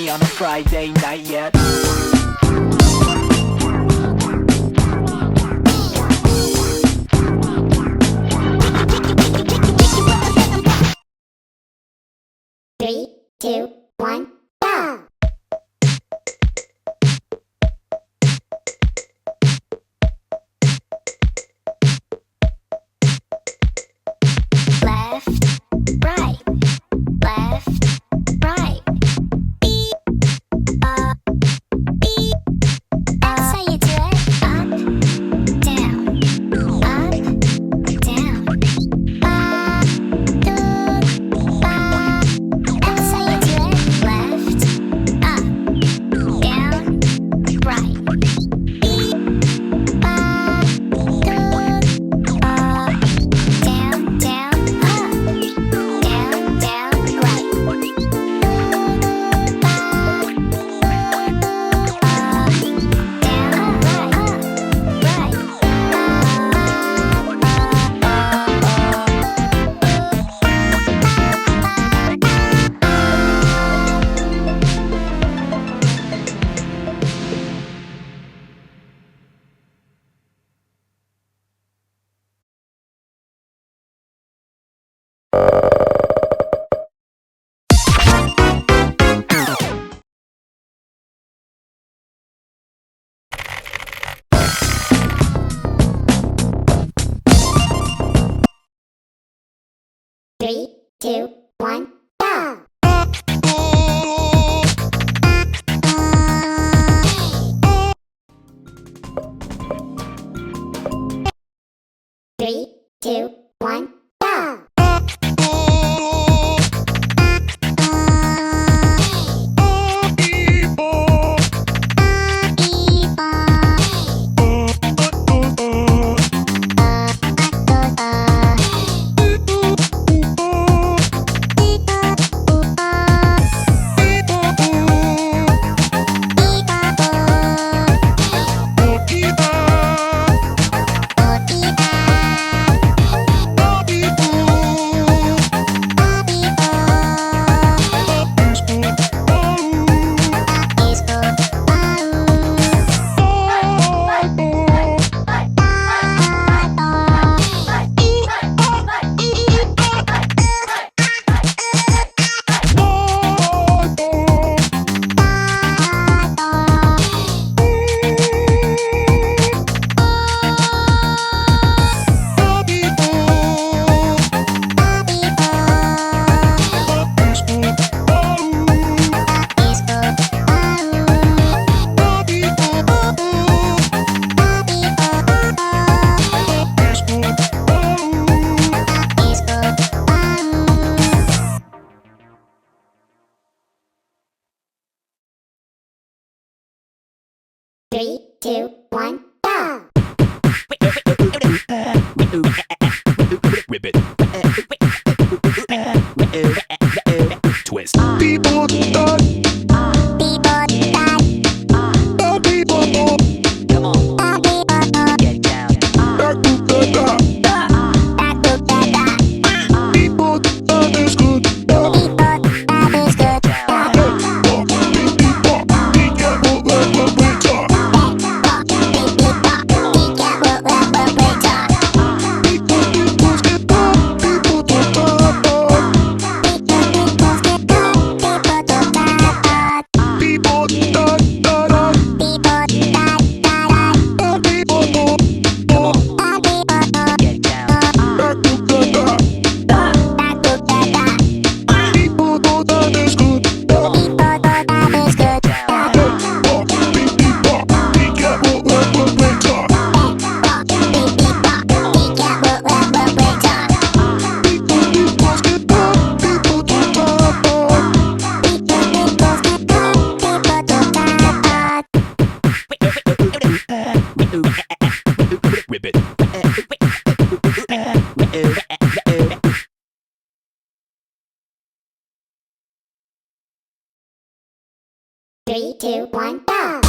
party on a Friday night yet. Three, two, one, go! Left, right, left, right. Beep, up, beep. That's how you do it. Up, down, up, down. Ba, do, ba. That's how you do it. Left, up, down, right. Beep, ba, do, ba. Down, down, up, down, down, right. Three, two, one, go! Three, two, one, go! Three, two, one, go! Whip it. Twist. People People Come on. Get down. People that is good. Whip it. 3, 2, 1, go!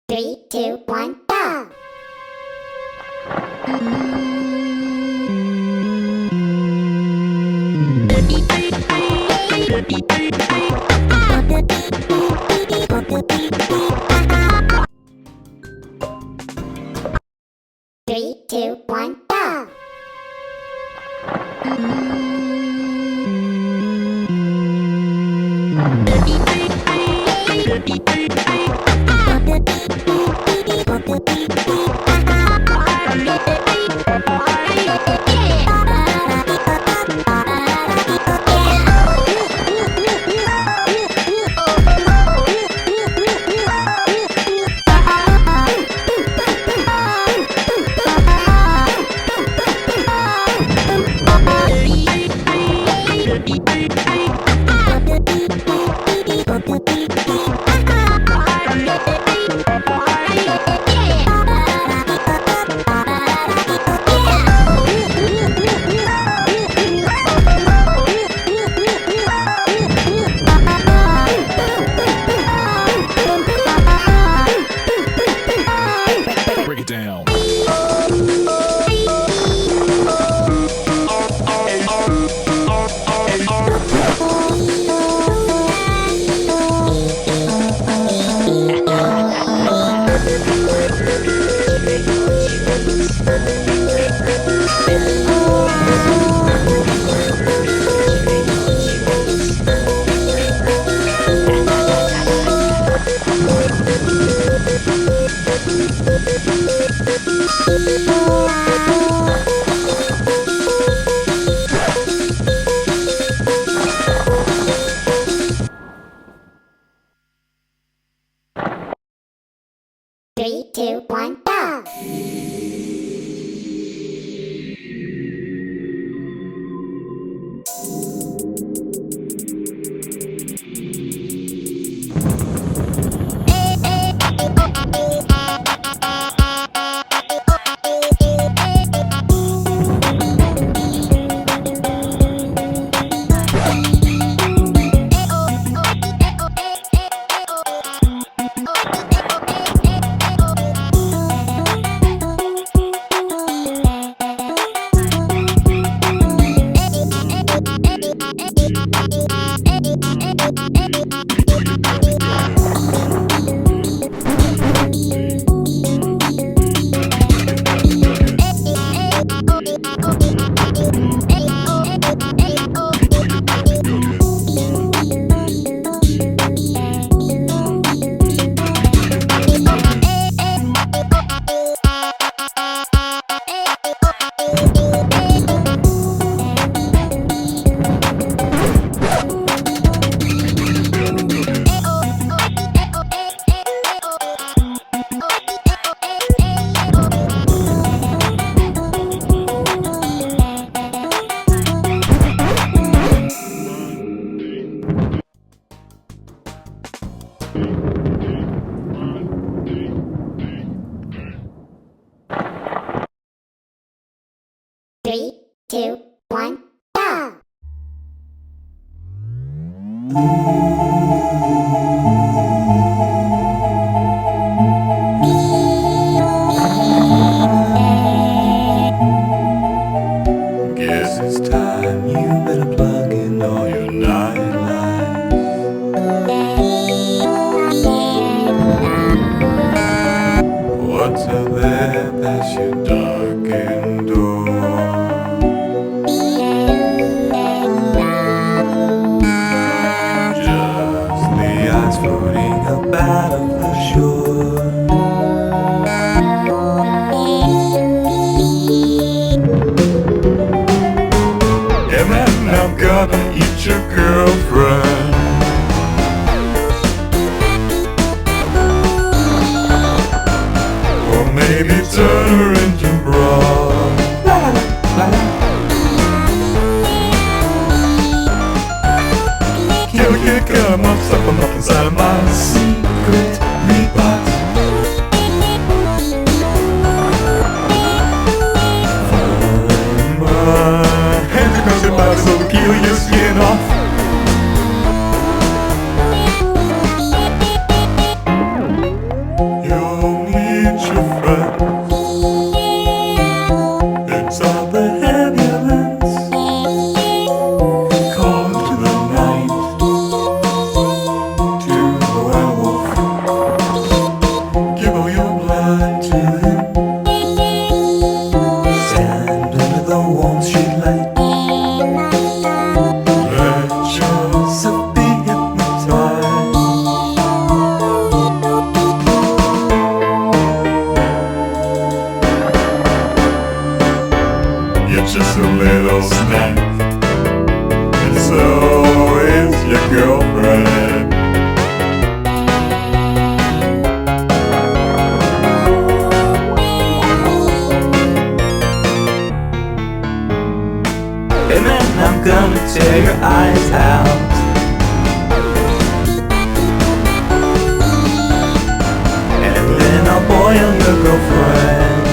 3, 2, 1, go! Three, two, one, go! Break it down. 3, 2, 1, go! Three, two, one, go! Guess it's time you better plug in all your night lights. What's out there past your darkened door? Just the ice floating up out of the shore. Yeah, man, I'm gonna eat your girlfriend. Or maybe turn her into broad. Kill a kick him up, stuff him up inside of my secret meat box. Hands across your body so we peel your skin off. You're gonna tear your eyes out. And then I'll boil your girlfriend.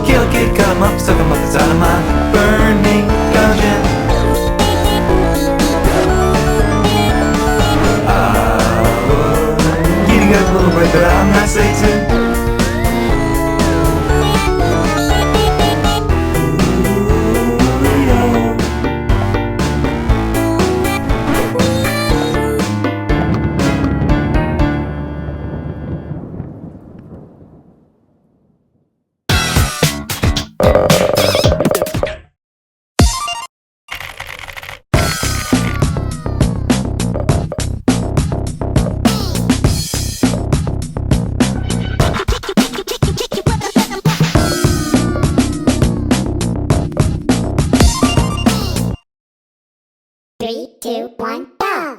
Kill a kid, cut him up, suck him up inside of my burning dungeon. Give you guys a little break, but I'm not Satan. Three, two, one, go!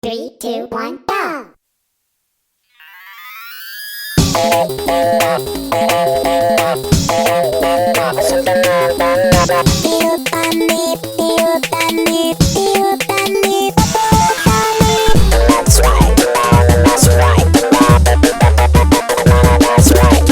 Three, two, one, go! That's right, that's right. That's right.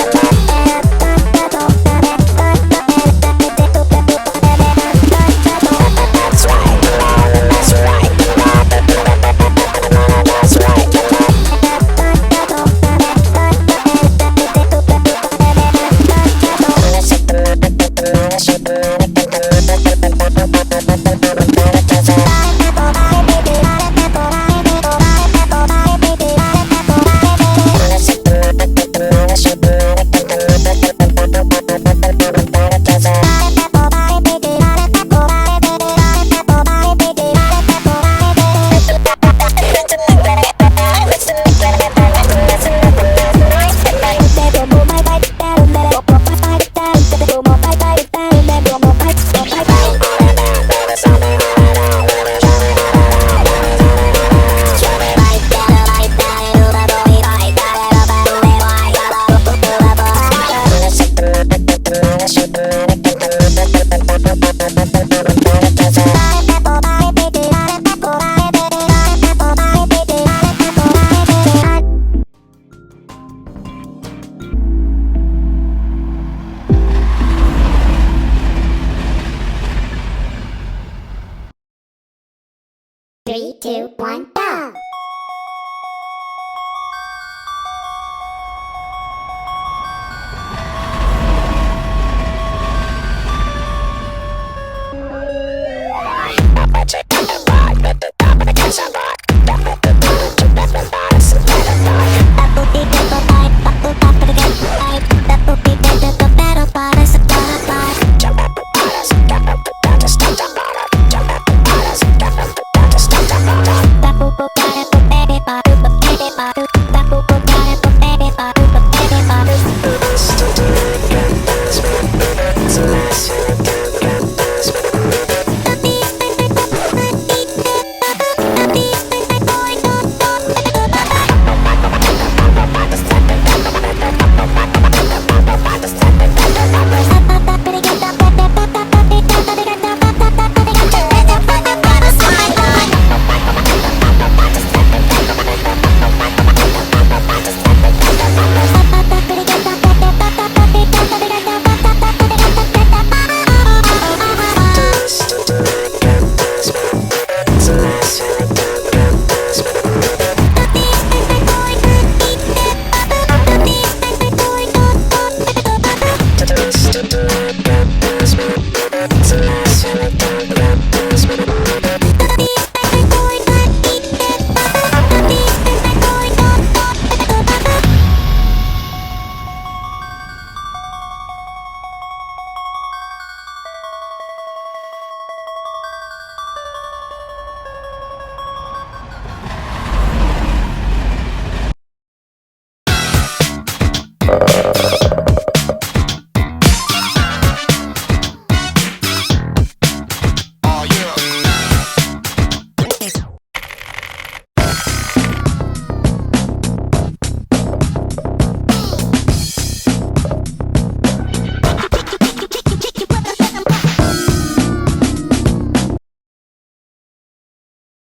Three, two, one, go!